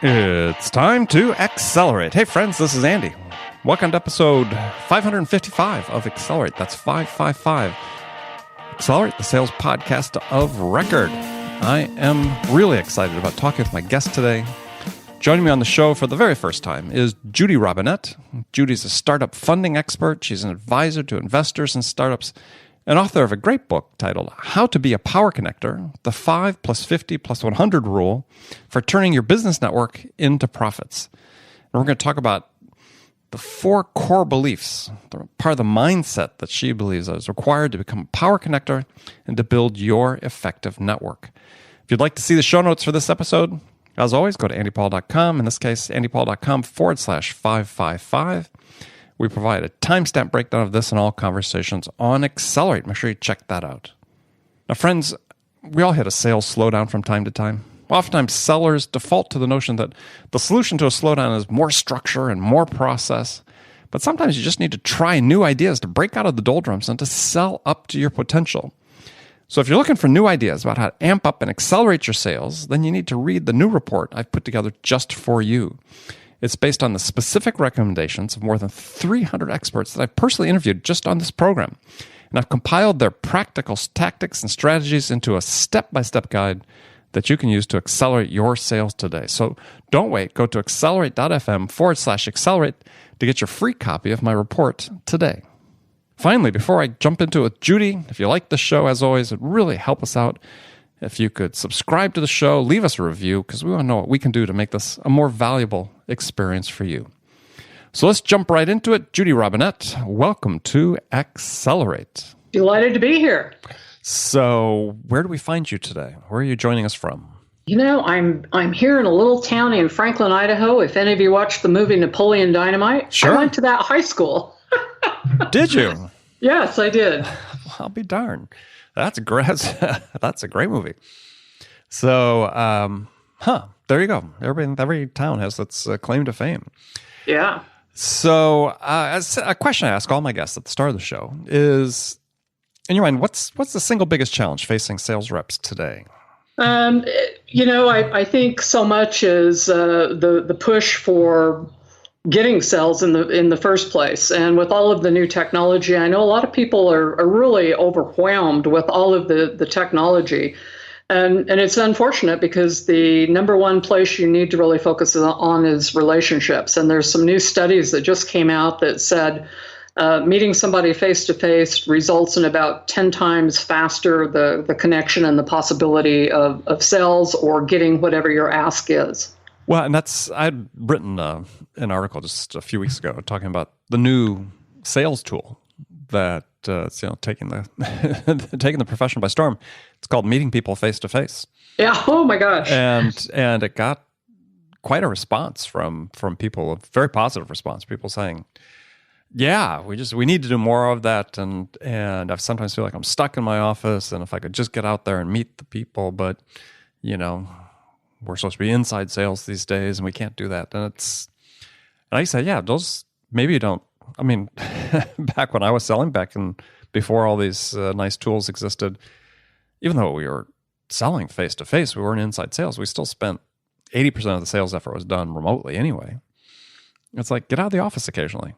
It's time to accelerate. Hey friends, this is Andy. Welcome to episode 555 of Accelerate. That's 555. Accelerate, the sales podcast of record. I am really excited about talking with my guest today. Joining me on the show for the very first time is Judy Robinett. Judy's a startup funding expert. She's an advisor to investors and startups, and author of a great book titled How to Be a Power Connector, the 5 plus 50 plus 100 rule for turning your business network into profits. And we're going to talk about the 4 core beliefs, part of the mindset that she believes is required to become a power connector and to build your effective network. If you'd like to see the show notes for this episode, as always, go to andypaul.com. In this case, andypaul.com/555. We provide a timestamp breakdown of this and all conversations on Accelerate. Make sure you check that out. Now, friends, we all hit a sales slowdown from time to time. Oftentimes, sellers default to the notion that the solution to a slowdown is more structure and more process. But sometimes you just need to try new ideas to break out of the doldrums and to sell up to your potential. So if you're looking for new ideas about how to amp up and accelerate your sales, then you need to read the new report I've put together just for you. It's based on the specific recommendations of more than 300 experts that I've personally interviewed just on this program. And I've compiled their practical tactics and strategies into a step-by-step guide that you can use to accelerate your sales today. So don't wait. Go to accelerate.fm/accelerate to get your free copy of my report today. Finally, before I jump into it with Judy, if you like the show, as always, it would really help us out if you could subscribe to the show, leave us a review, because we want to know what we can do to make this a more valuable experience for you. So let's jump right into it. Judy Robinett, welcome to Accelerate. Delighted to be here. So where do we find you today? Where are you joining us from? You know, I'm here in a little town in Franklin, Idaho. If any of you watched the movie Napoleon Dynamite, Sure. I went to that high school. Did you? Yes, I did. I'll be darned. That's a great movie. So, there you go. Every town has its claim to fame. Yeah. So, as a question I ask all my guests at the start of the show is, in your mind, what's the single biggest challenge facing sales reps today? I think so much is the push for getting sales in the first place. And with all of the new technology, I know a lot of people are really overwhelmed with all of the technology. And it's unfortunate because the number one place you need to really focus on is relationships. And there's some new studies that just came out that said meeting somebody face-to-face results in about 10 times faster the connection and the possibility of sales or getting whatever your ask is. Well, and I'd written an article just a few weeks ago talking about the new sales tool that taking the profession by storm. It's called meeting people face to face. Yeah. Oh my gosh. And it got quite a response from people, a very positive response. People saying, "Yeah, we need to do more of that." And I sometimes feel like I'm stuck in my office, and if I could just get out there and meet the people, but we're supposed to be inside sales these days, and we can't do that. And I say, yeah, those maybe you don't. I mean, back when I was selling, before all these nice tools existed, even though we were selling face to face, we weren't inside sales. We still spent 80% of the sales effort was done remotely anyway. It's like, get out of the office occasionally.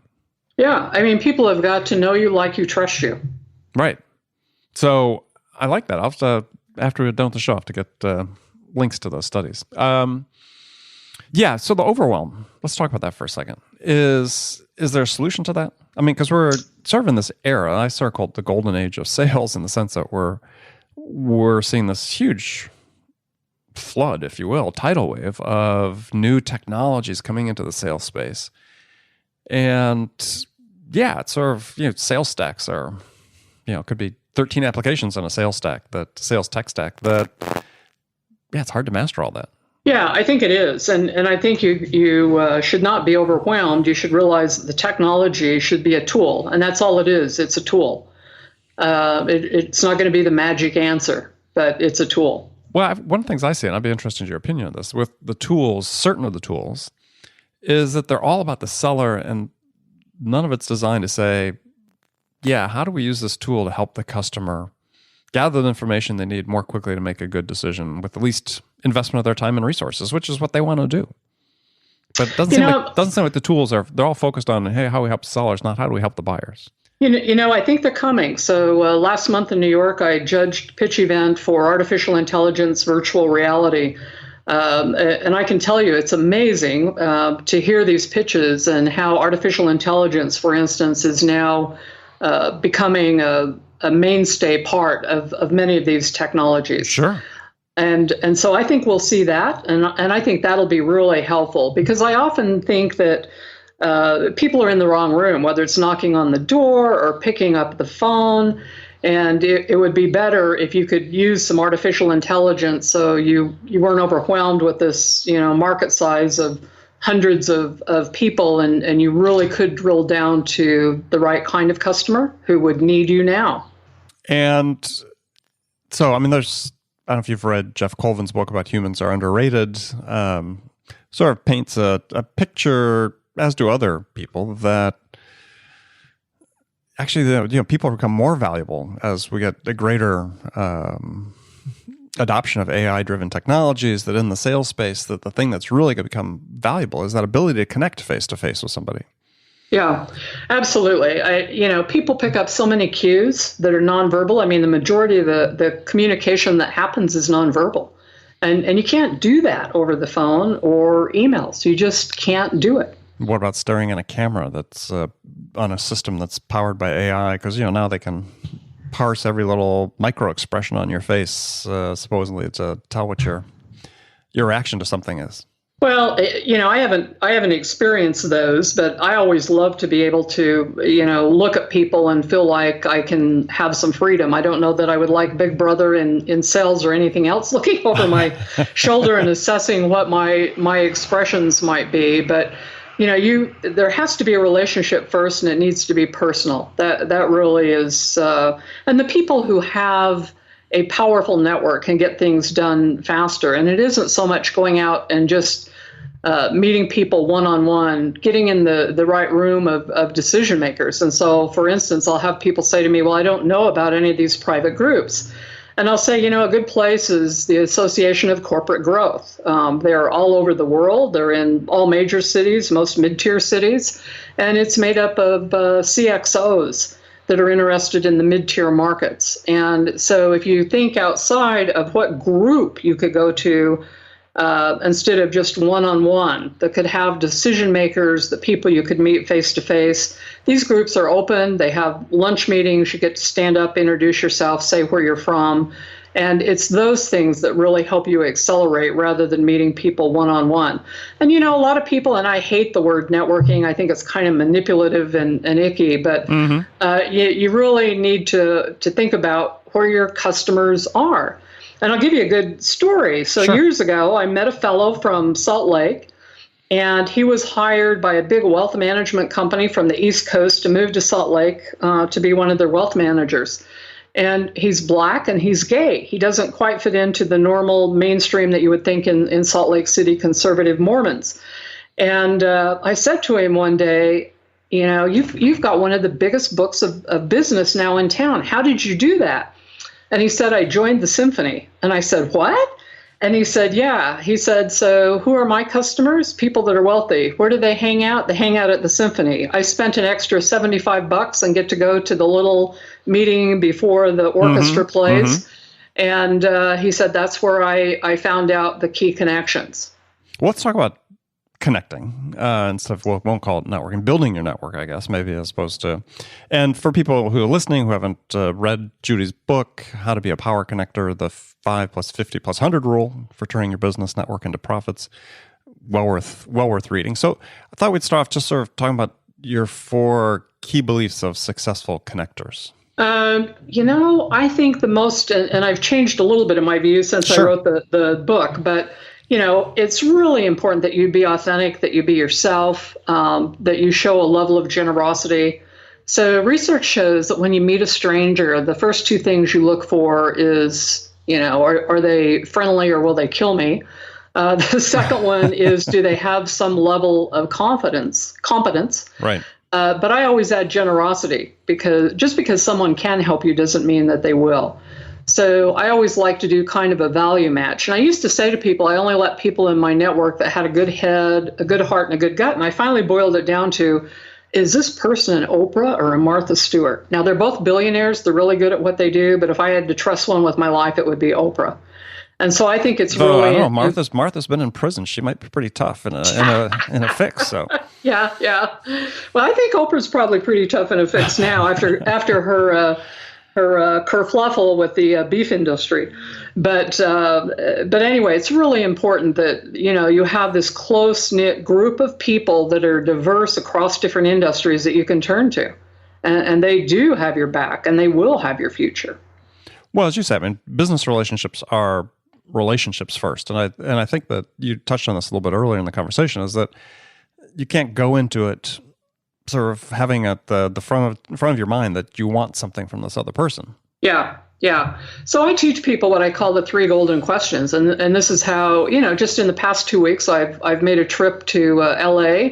Yeah, I mean, people have got to know you, like you, trust you. Right. So I like that. I'll have to, after we're done with the show, I have to get links to those studies. So the overwhelm, let's talk about that for a second. Is there a solution to that? I mean, because we're sort of in this era, I sort of call it the golden age of sales, in the sense that we're seeing this huge flood, if you will, tidal wave of new technologies coming into the sales space. And yeah, it's sort of, sales stacks are, could be 13 applications on a sales tech stack that, it's hard to master all that. Yeah, I think it is. And I think you should not be overwhelmed. You should realize that the technology should be a tool, and that's all it is. It's a tool. It's not going to be the magic answer, but it's a tool. Well, one of the things I see, and I'd be interested in your opinion on this, with the tools, certain of the tools, is that they're all about the seller, and none of it's designed to say, how do we use this tool to help the customer gather the information they need more quickly to make a good decision with the least investment of their time and resources, which is what they want to do. But it doesn't seem like the tools they're all focused on, hey, how we help sellers, not how do we help the buyers. I think they're coming. So last month in New York, I judged pitch event for artificial intelligence virtual reality. And I can tell you, it's amazing to hear these pitches and how artificial intelligence, for instance, is now becoming a mainstay part of many of these technologies. Sure. And so I think we'll see that, and I think that'll be really helpful, because I often think that people are in the wrong room, whether it's knocking on the door or picking up the phone, and it would be better if you could use some artificial intelligence so you weren't overwhelmed with this market size of hundreds of people, and you really could drill down to the right kind of customer who would need you now. And so, I don't know if you've read Jeff Colvin's book about humans are underrated. Sort of paints a picture, as do other people, that actually people become more valuable as we get a greater adoption of AI-driven technologies. That in the sales space, that the thing that's really going to become valuable is that ability to connect face-to-face with somebody. Yeah, absolutely. People pick up so many cues that are nonverbal. The majority of the communication that happens is nonverbal. And you can't do that over the phone or emails. You just can't do it. What about staring at a camera that's on a system that's powered by AI? Because, now they can parse every little micro expression on your face, supposedly to tell what your reaction to something is. Well, I haven't experienced those, but I always love to be able to, look at people and feel like I can have some freedom. I don't know that I would like Big Brother in sales or anything else looking over my shoulder and assessing what my expressions might be. But, there has to be a relationship first, and it needs to be personal. That really is, and the people who have a powerful network can get things done faster. And it isn't so much going out and just meeting people one-on-one, getting in the right room of decision makers. And so, for instance, I'll have people say to me, well, I don't know about any of these private groups. And I'll say, a good place is the Association of Corporate Growth. They're all over the world. They're in all major cities, most mid-tier cities. And it's made up of CXOs that are interested in the mid-tier markets. And so if you think outside of what group you could go to, instead of just one-on-one, that could have decision makers, the people you could meet face-to-face. These groups are open. They have lunch meetings. You get to stand up, introduce yourself, say where you're from. And it's those things that really help you accelerate rather than meeting people one-on-one. And, a lot of people, and I hate the word networking. I think it's kind of manipulative and icky, but you really need to think about where your customers are. And I'll give you a good story. So Sure. Years ago, I met a fellow from Salt Lake, and he was hired by a big wealth management company from the East Coast to move to Salt Lake to be one of their wealth managers. And he's Black and he's gay. He doesn't quite fit into the normal mainstream that you would think in Salt Lake City conservative Mormons. And I said to him one day, you've got one of the biggest books of business now in town. How did you do that? And he said, I joined the symphony. And I said, what? And he said, yeah. He said, so who are my customers? People that are wealthy. Where do they hang out? They hang out at the symphony. I spent an extra $75 and get to go to the little meeting before the orchestra plays. And he said, that's where I found out the key connections. Well, let's talk about connecting instead of, we won't call it networking, building your network, I guess, maybe, as opposed to. And for people who are listening who haven't read Judy's book, How to Be a Power Connector, the 5 + 50 + 100 rule for turning your business network into profits, well worth reading. So I thought we'd start off just sort of talking about your 4 key beliefs of successful connectors. I think the most, and I've changed a little bit of my view since Sure. I wrote the book, but it's really important that you be authentic, that you be yourself, that you show a level of generosity. So research shows that when you meet a stranger, the first 2 things you look for is, are they friendly or will they kill me? The second one is, do they have some level of competence? Right. But I always add generosity, because just because someone can help you doesn't mean that they will. So I always like to do kind of a value match. And I used to say to people, I only let people in my network that had a good head, a good heart, and a good gut. And I finally boiled it down to, is this person an Oprah or a Martha Stewart? Now, they're both billionaires. They're really good at what they do. But if I had to trust one with my life, it would be Oprah. And so I think it's really. I don't know. Martha's been in prison. She might be pretty tough in a fix. So. Yeah. Well, I think Oprah's probably pretty tough in a fix now after her kerfluffle with the beef industry. But anyway, it's really important that, you have this close-knit group of people that are diverse across different industries that you can turn to. And they do have your back, and they will have your future. Well, as you said, business relationships are relationships first. And I think that you touched on this a little bit earlier in the conversation, is that you can't go into it sort of having at the front of your mind that you want something from this other person. Yeah. So I teach people what I call the 3 golden questions. And this is how, just in the past 2 weeks, I've made a trip to LA,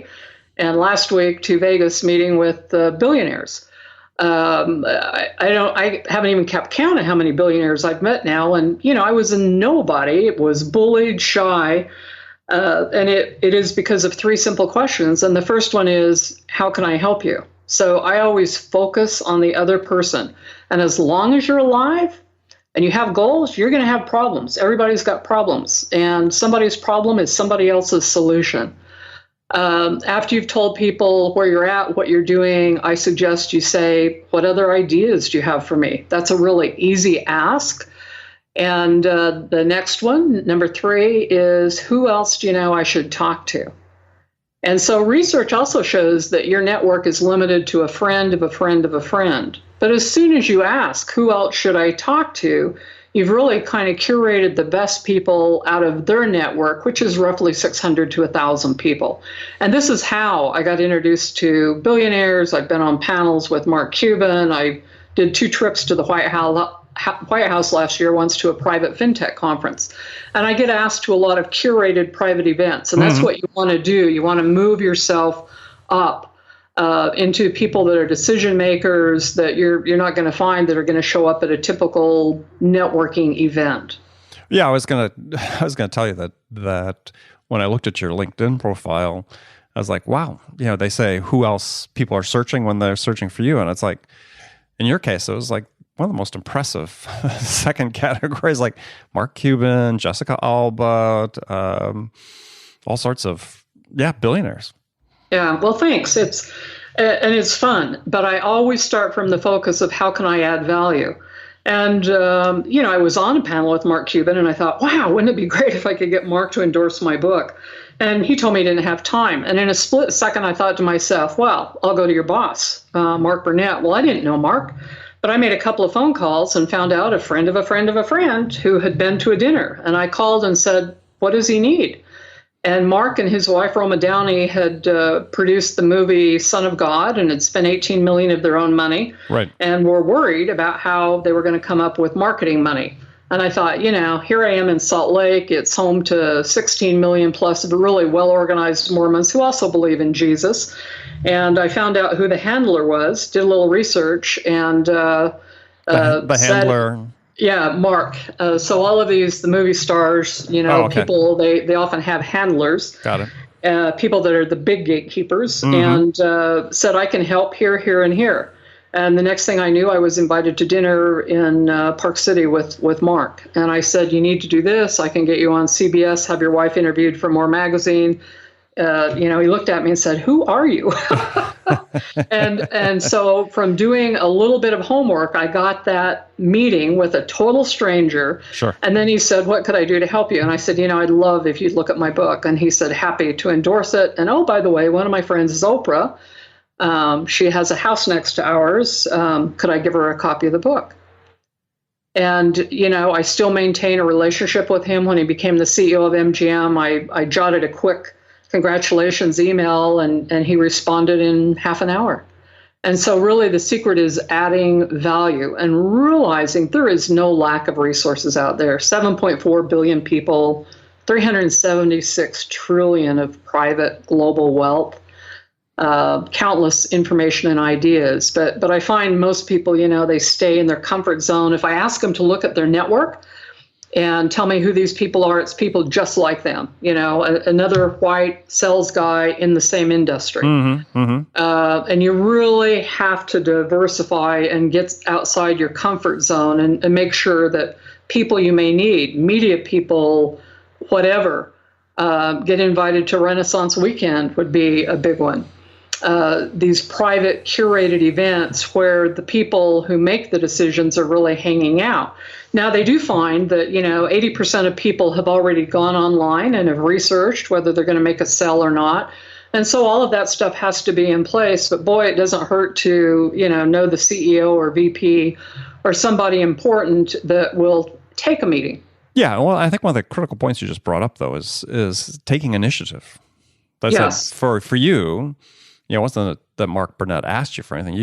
and last week to Vegas, meeting with billionaires. I haven't even kept count of how many billionaires I've met now. And, I was a nobody. It was bullied, shy. And it is because of 3 simple questions. And the first one is, how can I help you? So I always focus on the other person. And as long as you're alive and you have goals, you're going to have problems. Everybody's got problems. And somebody's problem is somebody else's solution. After you've told people where you're at, what you're doing, I suggest you say, what other ideas do you have for me? That's a really easy ask. And the next one, number 3, is who else do you know I should talk to? And so research also shows that your network is limited to a friend of a friend of a friend. But as soon as you ask, who else should I talk to, you've really kind of curated the best people out of their network, which is roughly 600 to 1,000 people. And this is how I got introduced to billionaires. I've been on panels with Mark Cuban. I did 2 trips to the White House last year, once to a private fintech conference. And I get asked to a lot of curated private events. And that's what you want to do. You want to move yourself up into people that are decision makers that you're not going to find that are going to show up at a typical networking event. Yeah, I was gonna tell you that when I looked at your LinkedIn profile, I was like, wow, they say who else people are searching when they're searching for you, and it's like, in your case, it was like one of the most impressive second categories, like Mark Cuban, Jessica Alba, all sorts of billionaires. Yeah, well, thanks. It's fun, but I always start from the focus of how can I add value. And, I was on a panel with Mark Cuban, and I thought, wow, wouldn't it be great if I could get Mark to endorse my book? And he told me he didn't have time. And in a split second, I thought to myself, well, I'll go to your boss, Mark Burnett. Well, I didn't know Mark, but I made a couple of phone calls and found out a friend of a friend of a friend who had been to a dinner. And I called and said, what does he need? And Mark and his wife, Roma Downey, had produced the movie Son of God and had spent $18 million of their own money. Right. And were worried about how they were going to come up with marketing money. And I thought, here I am in Salt Lake. It's home to 16 million plus of really well-organized Mormons who also believe in Jesus. And I found out who the handler was, did a little research, and the handler. Yeah, Mark. So all of the movie stars, people, they often have handlers. Got it. People that are the big gatekeepers, and said, I can help here, here, and here. And the next thing I knew, I was invited to dinner in Park City with Mark. And I said, you need to do this. I can get you on CBS, have your wife interviewed for More Magazine. He looked at me and said, who are you? And so from doing a little bit of homework, I got that meeting with a total stranger. Sure. And then he said, what could I do to help you? And I said, I'd love if you'd look at my book. And he said, happy to endorse it. And oh, by the way, one of my friends is Oprah. She has a house next to ours. Could I give her a copy of the book? And, I still maintain a relationship with him. When he became the CEO of MGM, I jotted a quick congratulations email, and he responded in half an hour. And so really the secret is adding value and realizing there is no lack of resources out there. 7.4 billion people, 376 trillion of private global wealth. countless information and ideas. But I find most people, they stay in their comfort zone. If I ask them to look at their network and tell me who these people are, it's people just like them, another white sales guy in the same industry. Mm-hmm, mm-hmm. And you really have to diversify and get outside your comfort zone and make sure that people you may need, media people, whatever, get invited to Renaissance Weekend would be a big one. These private curated events where the people who make the decisions are really hanging out. Now, they do find that, 80% of people have already gone online and have researched whether they're going to make a sell or not. And so all of that stuff has to be in place. But boy, it doesn't hurt to, know the CEO or VP or somebody important that will take a meeting. Yeah, well, I think one of the critical points you just brought up, though, is taking initiative. That's yes. For you, it wasn't that Mark Burnett asked you for anything.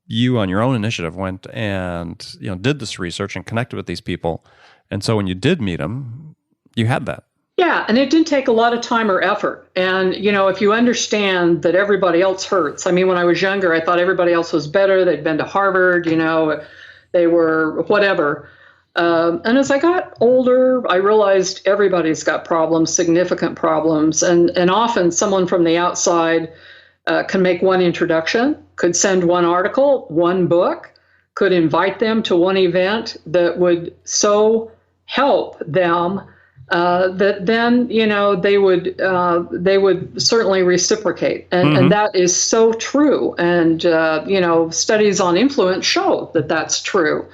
You on your own initiative went and did this research and connected with these people, and so when you did meet them, you had that. Yeah, and it didn't take a lot of time or effort. And if you understand that everybody else hurts. I mean, when I was younger, I thought everybody else was better. They'd been to Harvard. They were whatever. And as I got older, I realized everybody's got problems, significant problems. And often someone from the outside can make one introduction, could send one article, one book, could invite them to one event that would so help them that then, they would certainly reciprocate. And, mm-hmm. and that is so true. And, studies on influence show that that's true.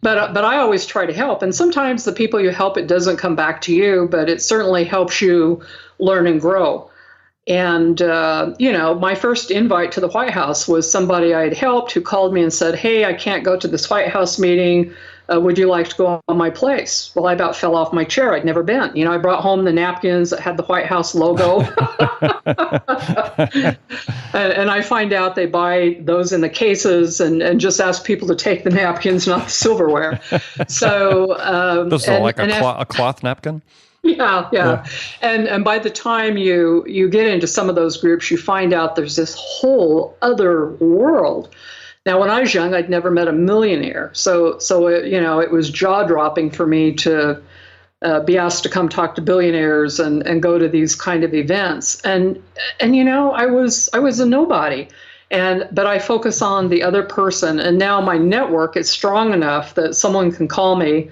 But I always try to help. And sometimes the people you help, it doesn't come back to you, but it certainly helps you learn and grow. And, my first invite to the White House was somebody I had helped who called me and said, "Hey, I can't go to this White House meeting. Would you like to go on my place?" Well, I about fell off my chair. I'd never been. I brought home the napkins that had the White House logo. and I find out they buy those in the cases and just ask people to take the napkins, not the silverware. So this is a cloth napkin? Yeah. And by the time you get into some of those groups, you find out there's this whole other world. Now, when I was young, I'd never met a millionaire. So it was jaw-dropping for me to be asked to come talk to billionaires and go to these kind of events. And I was a nobody. But I focus on the other person. And now my network is strong enough that someone can call me.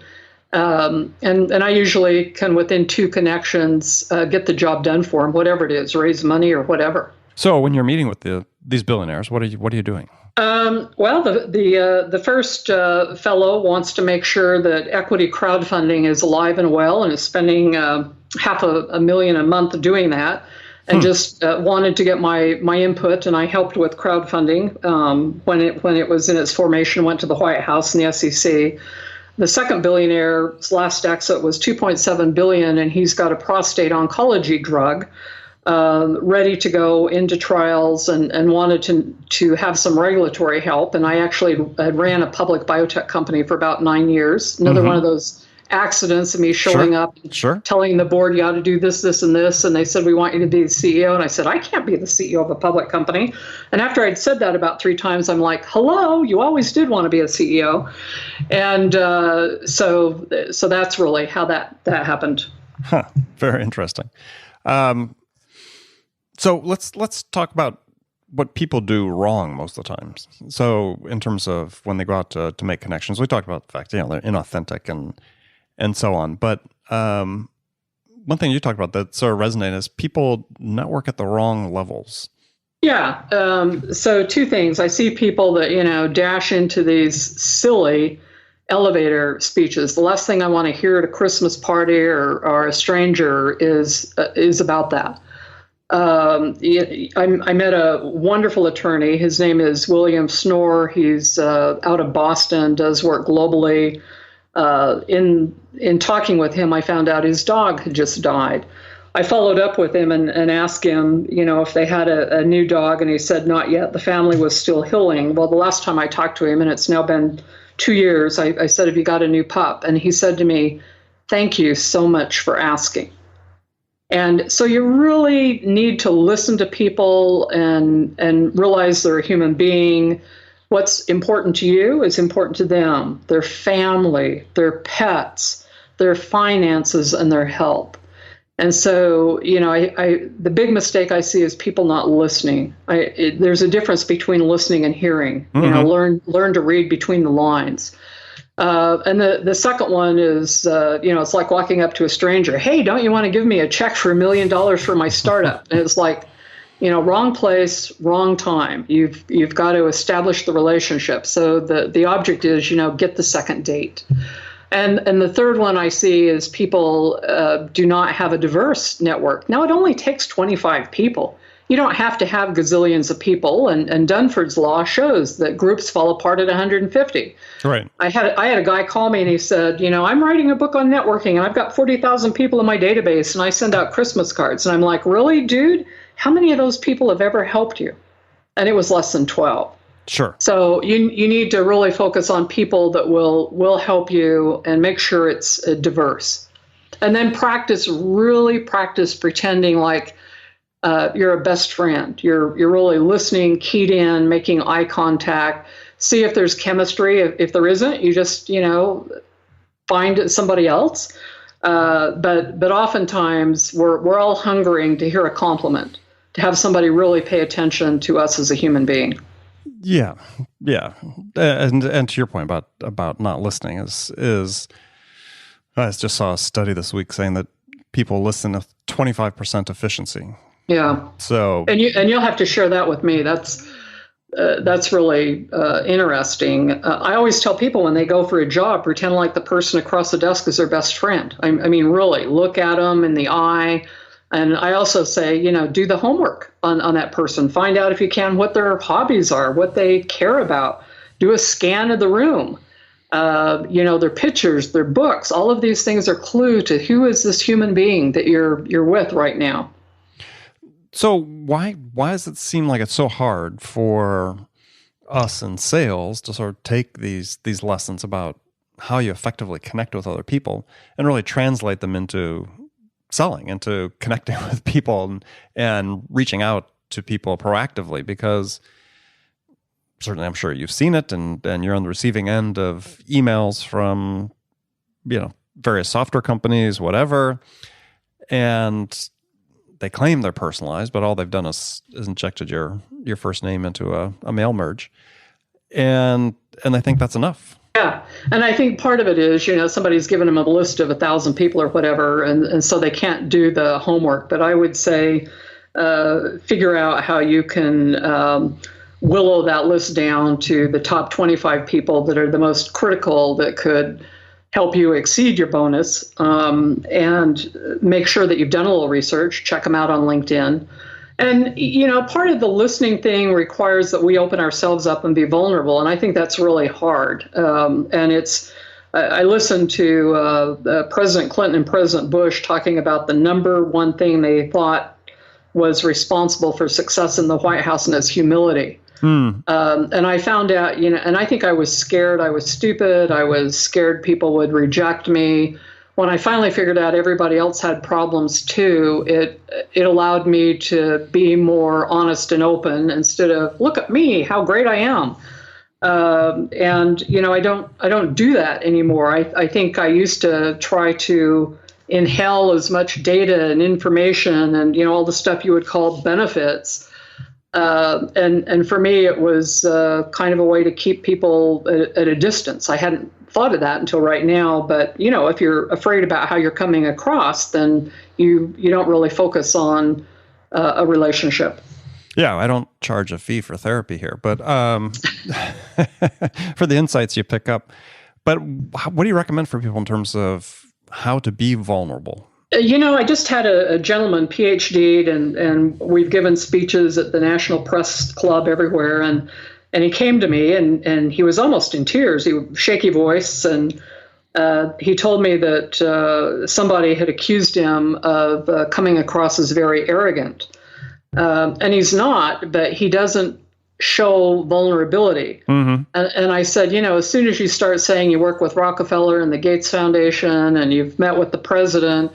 And I usually can, within 2 connections, get the job done for them, whatever it is, raise money or whatever. So when you're meeting with these billionaires, what are you doing? Well, the first fellow wants to make sure that equity crowdfunding is alive and well, and is spending $500,000 a month doing that, and just wanted to get my input. And I helped with crowdfunding when it was in its formation. Went to the White House and the SEC. The second billionaire's last exit was $2.7 billion, and he's got a prostate oncology drug ready to go into trials and wanted to have some regulatory help. And I actually had ran a public biotech company for about 9 years. Another mm-hmm. one of those accidents of me showing up and telling the board, you ought to do this, this, and this. And they said, we want you to be the CEO. And I said, I can't be the CEO of a public company. And after I'd said that about 3 times, I'm like, hello, you always did want to be a CEO. And so that's really how that happened. Huh. Very interesting. So let's talk about what people do wrong most of the time. So in terms of when they go out to make connections, we talked about the fact, they're inauthentic and so on. But one thing you talked about that sort of resonated is people network at the wrong levels. Yeah. So 2 things. I see people that, dash into these silly elevator speeches. The last thing I want to hear at a Christmas party or a stranger is about that. I met a wonderful attorney. His name is William Snorer. He's out of Boston, does work globally. In talking with him, I found out his dog had just died. I followed up with him and asked him, if they had a new dog, and he said not yet. The family was still healing. Well, the last time I talked to him, and it's now been 2 years, I said, have you got a new pup? And he said to me, thank you so much for asking. And so you really need to listen to people and realize they're a human being. What's important to you is important to them, their family, their pets, their finances, and their health. And so, the big mistake I see is people not listening. There's a difference between listening and hearing. Learn to read between the lines. And the second one is, it's like walking up to a stranger. Hey, don't you want to give me a check for $1 million for my startup? And it's like, wrong place, wrong time. You've got to establish the relationship. So the object is, get the second date. And the third one I see is people do not have a diverse network. Now, it only takes 25 people. You don't have to have gazillions of people. And Dunford's law shows that groups fall apart at 150. Right. I had a guy call me and he said, I'm writing a book on networking and I've got 40,000 people in my database and I send out Christmas cards. And I'm like, really, dude? How many of those people have ever helped you? And it was less than 12. Sure. So you need to really focus on people that will help you and make sure it's diverse. And then really practice pretending like you're a best friend. You're really listening, keyed in, making eye contact. See if there's chemistry. If there isn't, you just, find somebody else. But oftentimes we're all hungering to hear a compliment, to have somebody really pay attention to us as a human being. Yeah. And to your point about not listening is I just saw a study this week saying that people listen with 25% efficiency. Yeah. So and you'll have to share that with me. That's really interesting. I always tell people when they go for a job, pretend like the person across the desk is their best friend. I mean, really look at them in the eye. And I also say, do the homework on that person. Find out if you can what their hobbies are, what they care about. Do a scan of the room. Their pictures, their books. All of these things are clue to who is this human being that you're with right now. So why does it seem like it's so hard for us in sales to sort of take these lessons about how you effectively connect with other people and really translate them into selling, into connecting with people and reaching out to people proactively? Because certainly I'm sure you've seen it and you're on the receiving end of emails from, various software companies, whatever, and they claim they're personalized, but all they've done is injected your first name into a mail merge. And I think that's enough. Yeah. And I think part of it is, somebody's given them a list of 1,000 people or whatever, and so they can't do the homework. But I would say figure out how you can willow that list down to the top 25 people that are the most critical that could help you exceed your bonus, and make sure that you've done a little research, check them out on LinkedIn. And, part of the listening thing requires that we open ourselves up and be vulnerable. And I think that's really hard. I listened to President Clinton and President Bush talking about the number one thing they thought was responsible for success in the White House, and it's humility. And I found out, and I think I was scared. I was stupid. I was scared people would reject me. When I finally figured out everybody else had problems too, it allowed me to be more honest and open instead of look at me, how great I am. I don't do that anymore. I think I used to try to inhale as much data and information and all the stuff you would call benefits. And for me, it was kind of a way to keep people at a distance. I hadn't thought of that until right now. But, if you're afraid about how you're coming across, then you don't really focus on a relationship. Yeah, I don't charge a fee for therapy here, but for the insights you pick up. But what do you recommend for people in terms of how to be vulnerable? I just had a gentleman PhD'd and we've given speeches at the National Press Club everywhere. And he came to me and he was almost in tears. He had shaky voice. And he told me that somebody had accused him of coming across as very arrogant. And he's not, but he doesn't show vulnerability. Mm-hmm. And I said, as soon as you start saying you work with Rockefeller and the Gates Foundation and you've met with the president,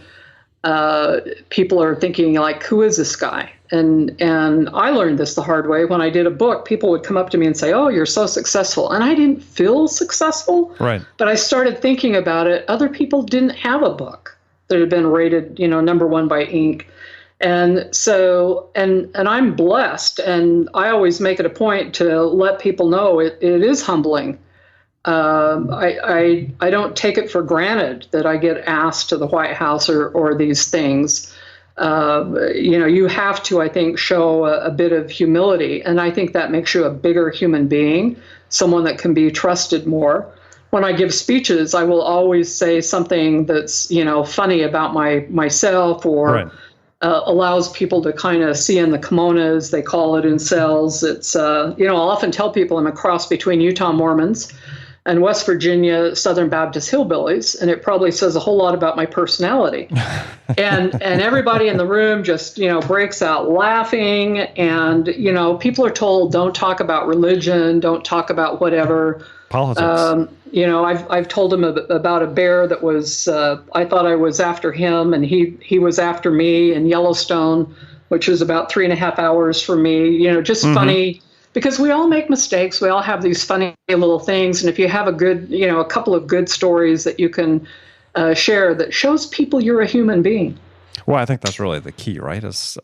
people are thinking like, who is this guy? And I learned this the hard way. When I did a book, people would come up to me and say, oh, you're so successful. And I didn't feel successful. Right. But I started thinking about it. Other people didn't have a book that had been rated, #1 by Inc. And so, and I'm blessed. And I always make it a point to let people know it is humbling. I don't take it for granted that I get asked to the White House or these things. You have to, I think, show a bit of humility. And I think that makes you a bigger human being, someone that can be trusted more. When I give speeches, I will always say something that's, funny about myself or Right. Allows people to kind of see in the kimonos, they call it in sales. It's, I'll often tell people I'm a cross between Utah Mormons and West Virginia Southern Baptist hillbillies, and it probably says a whole lot about my personality. and everybody in the room just, breaks out laughing. And, people are told, don't talk about religion, don't talk about whatever. Politics. I've told him about a bear that was, I thought I was after him, and he was after me in Yellowstone, which is about 3.5 hours from me, just funny. Because we all make mistakes. We all have these funny little things. And if you have a couple of good stories that you can share that shows people you're a human being. Well, I think that's really the key, right? Is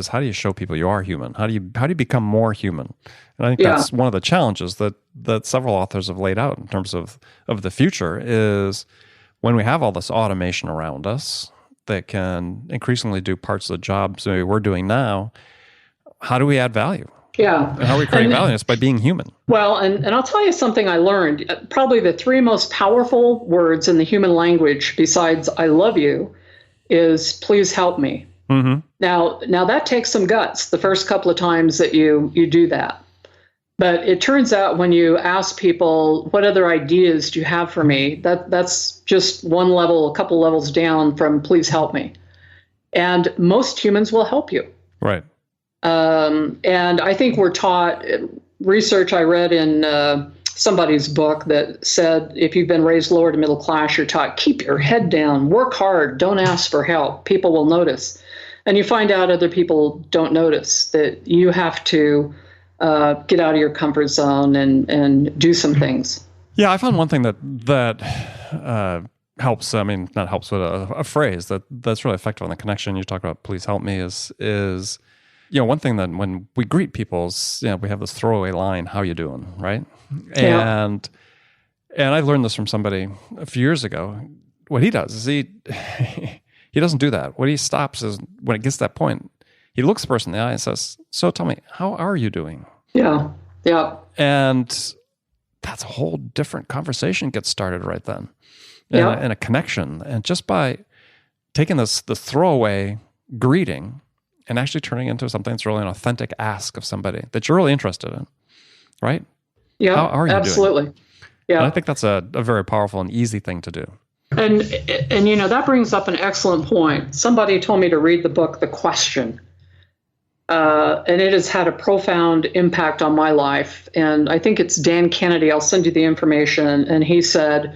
how do you show people you are human? How do you become more human? And I think that's one of the challenges that several authors have laid out in terms of the future is when we have all this automation around us that can increasingly do parts of the jobs maybe we're doing now, how do we add value? Yeah. And how are we creating value? It's by being human. Well, and I'll tell you something I learned. Probably the 3 most powerful words in the human language besides I love you is please help me. Mm-hmm. Now that takes some guts the first couple of times that you do that. But it turns out when you ask people, what other ideas do you have for me? That's just one level, a couple levels down from please help me. And most humans will help you. Right. And I think we're taught, research I read in somebody's book that said if you've been raised lower to middle class, you're taught keep your head down, work hard, don't ask for help. People will notice. And you find out other people don't notice, that you have to get out of your comfort zone and do some things. Yeah, I found one thing that helps. I mean, not helps, but a phrase that's really effective on the connection. You talk about please help me is one thing that when we greet people is, we have this throwaway line, how you doing, right? Yeah. And I learned this from somebody a few years ago. What he does is he doesn't do that. What he stops is when it gets to that point, he looks the person in the eye and says, so tell me, how are you doing? Yeah. Yeah. And that's a whole different conversation gets started right then. And a connection. And just by taking the throwaway greeting and actually turning into something that's really an authentic ask of somebody that you're really interested in, right? Yeah, how are you absolutely. doing? Yeah. And I think that's a very powerful and easy thing to do. And that brings up an excellent point. Somebody told me to read the book, The Question. And it has had a profound impact on my life. And I think it's Dan Kennedy. I'll send you the information. And he said,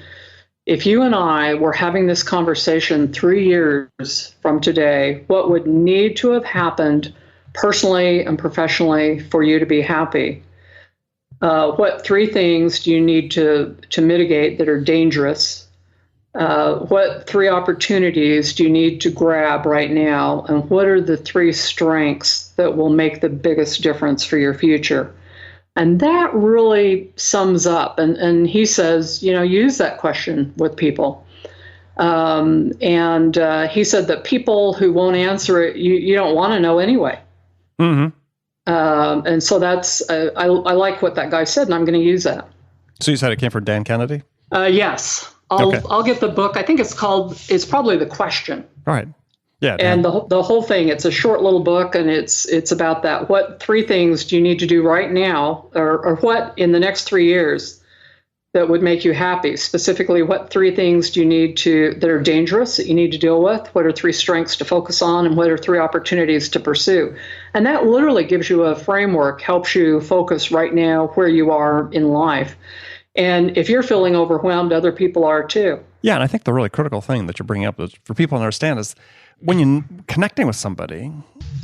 if you and I were having this conversation 3 years from today, what would need to have happened personally and professionally for you to be happy? What 3 things do you need to mitigate that are dangerous? What 3 opportunities do you need to grab right now? And what are the 3 strengths that will make the biggest difference for your future? And that really sums up. And he says, use that question with people. And he said that people who won't answer it, you don't want to know anyway. Mm-hmm. And so that's, I like what that guy said, and I'm going to use that. So you said it came from Dan Kennedy? Yes. I'll get the book. I think it's probably The Question. All right. Yeah. And the whole thing, it's a short little book, and it's about that. What 3 things do you need to do right now, or what in the next 3 years that would make you happy? Specifically, what 3 things do you need that are dangerous that you need to deal with? What are 3 strengths to focus on, and what are 3 opportunities to pursue? And that literally gives you a framework, helps you focus right now where you are in life. And if you're feeling overwhelmed, other people are too. Yeah, and I think the really critical thing that you're bringing up is for people to understand is when you're connecting with somebody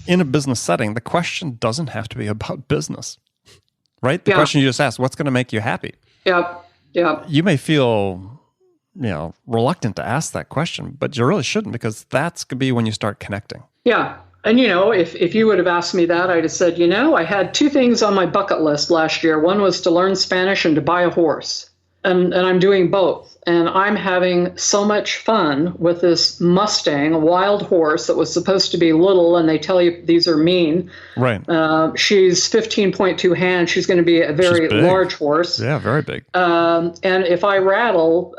in a business setting, the question doesn't have to be about business, right? The question you just asked, what's going to make you happy? Yep. You may feel, reluctant to ask that question, but you really shouldn't, because that's going to be when you start connecting. Yeah. And, if you would have asked me that, I'd have said, I had 2 things on my bucket list last year. One was to learn Spanish and to buy a horse. And I'm doing both. And I'm having so much fun with this Mustang, a wild horse that was supposed to be little, and they tell you these are mean. Right. She's 15.2 hands. She's going to be a very large horse. Yeah, very big. And if I rattle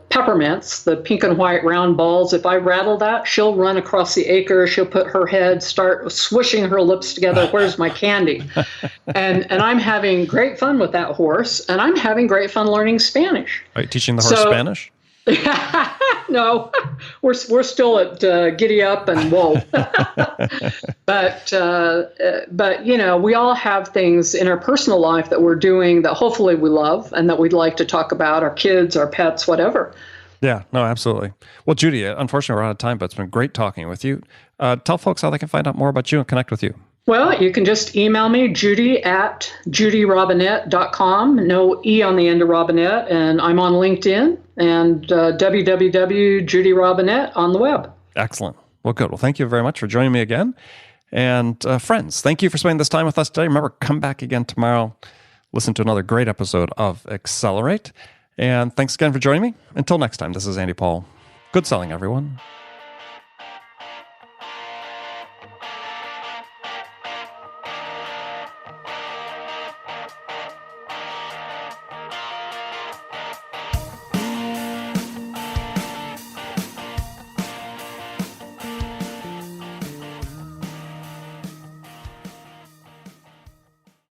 peppermints, the pink and white round balls, if I rattle that, she'll run across the acre. She'll put her head, start swishing her lips together. Where's my candy? And I'm having great fun with that horse, and I'm having great fun learning Spanish. Are you teaching the horse Spanish? No, we're still at giddy up and whoa. But we all have things in our personal life that we're doing that hopefully we love and that we'd like to talk about, our kids, our pets, whatever. Yeah, no, absolutely. Well, Judy, unfortunately, we're out of time, but it's been great talking with you. Tell folks how they can find out more about you and connect with you. Well, you can just email me, judy@judyrobinett.com. No E on the end of Robinett. And I'm on LinkedIn and www.judyrobinett on the web. Excellent. Well, good. Well, thank you very much for joining me again. And friends, thank you for spending this time with us today. Remember, come back again tomorrow. Listen to another great episode of Accelerate. And thanks again for joining me. Until next time, this is Andy Paul. Good selling, everyone.